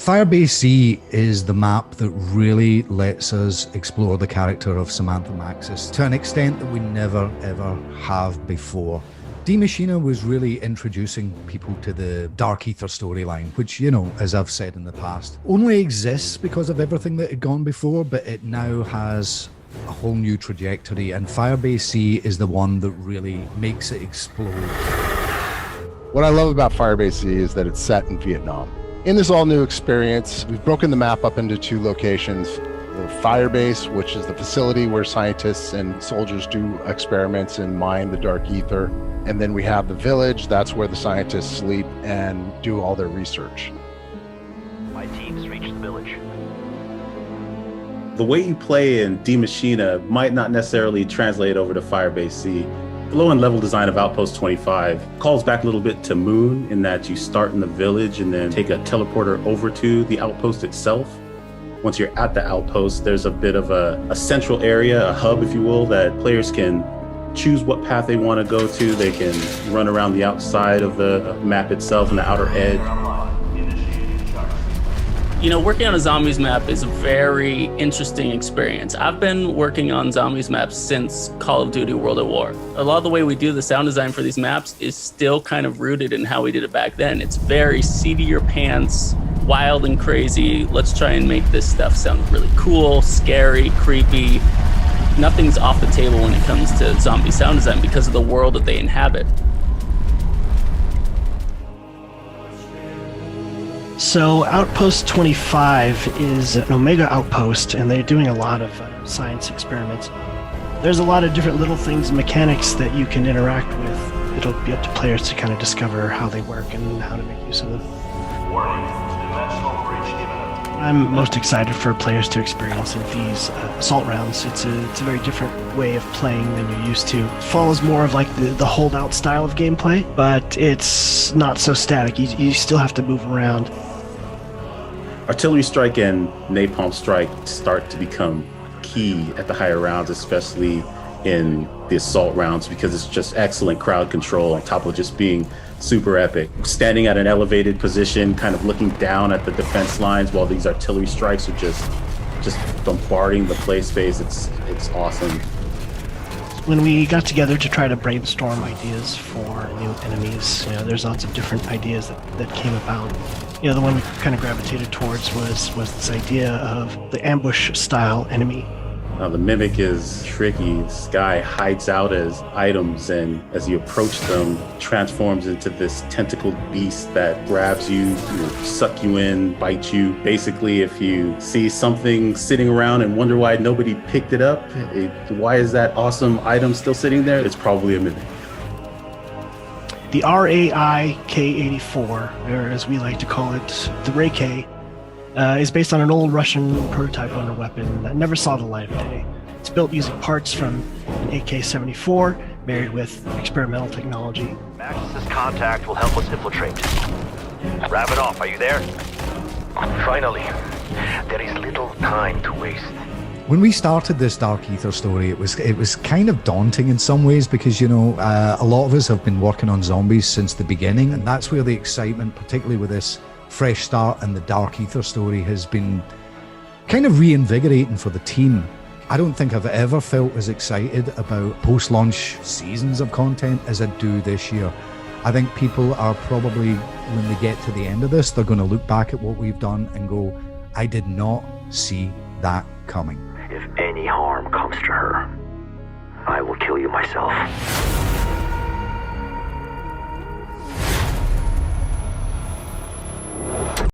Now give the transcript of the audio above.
Firebase C is the map that really lets us explore the character of Samantha Maxis to an extent that we never ever have before. D Machina was really introducing people to the Dark Ether storyline, which, you know, as I've said in the past, only exists because of everything that had gone before, but it now has a whole new trajectory, and Firebase C is the one that really makes it explode. What I love about Firebase C is that it's set in Vietnam. In this all-new experience, we've broken the map up into two locations. The Firebase, which is the facility where scientists and soldiers do experiments and mine the dark ether. And then we have the village, that's where the scientists sleep and do all their research. My team's reached the village. The way you play in D Machina might not necessarily translate over to Firebase C. The low-end level design of Outpost 25 calls back a little bit to Moon in that you start in the village and then take a teleporter over to the outpost itself. Once you're at the outpost, there's a bit of a central area, a hub, if you will, that players can choose what path they want to go to. They can run around the outside of the map itself and the outer edge. You know, working on a zombies map is a very interesting experience. I've been working on zombies maps since Call of Duty World at War. A lot of the way we do the sound design for these maps is still kind of rooted in how we did it back then. It's very seat of your pants, wild and crazy. Let's try and make this stuff sound really cool, scary, creepy. Nothing's off the table when it comes to zombie sound design because of the world that they inhabit. So Outpost 25 is an Omega outpost, and they're doing a lot of science experiments. There's a lot of different little things and mechanics that you can interact with. It'll be up to players to kind of discover how they work and how to make use of them. I'm most excited for players to experience in these assault rounds. It's a very different way of playing than you're used to. It follows more of like the holdout style of gameplay, but it's not so static. You still have to move around. Artillery strike and napalm strike start to become key at the higher rounds, especially in the assault rounds, because it's just excellent crowd control on top of just being super epic. Standing at an elevated position, kind of looking down at the defense lines while these artillery strikes are just bombarding the play space. It's awesome. When we got together to try to brainstorm ideas for new enemies, you know, there's lots of different ideas that came about. You know, the one we kind of gravitated towards was this idea of the ambush style enemy. The Mimic is tricky. This guy hides out as items, and as you approach them, transforms into this tentacled beast that grabs you, suck you in, bite you. Basically, if you see something sitting around and wonder why nobody picked it up, why is that awesome item still sitting there? It's probably a Mimic. The RAI-K84, or as we like to call it, the Ray-K, is based on an old Russian prototype wonder weapon that never saw the light of day. It's built using parts from an AK-74, married with experimental technology. Maxis' contact will help us infiltrate. Ravenoff, are you there? Finally, there is little time to waste. When we started this Dark Ether story, it was kind of daunting in some ways because, you know, a lot of us have been working on zombies since the beginning, and that's where the excitement, particularly with this fresh start and the Dark Ether story, has been kind of reinvigorating for the team. I don't think I've ever felt as excited about post-launch seasons of content as I do this year. I think people are probably, when they get to the end of this, they're going to look back at what we've done and go, I did not see that coming. If any harm comes to her, I will kill you myself.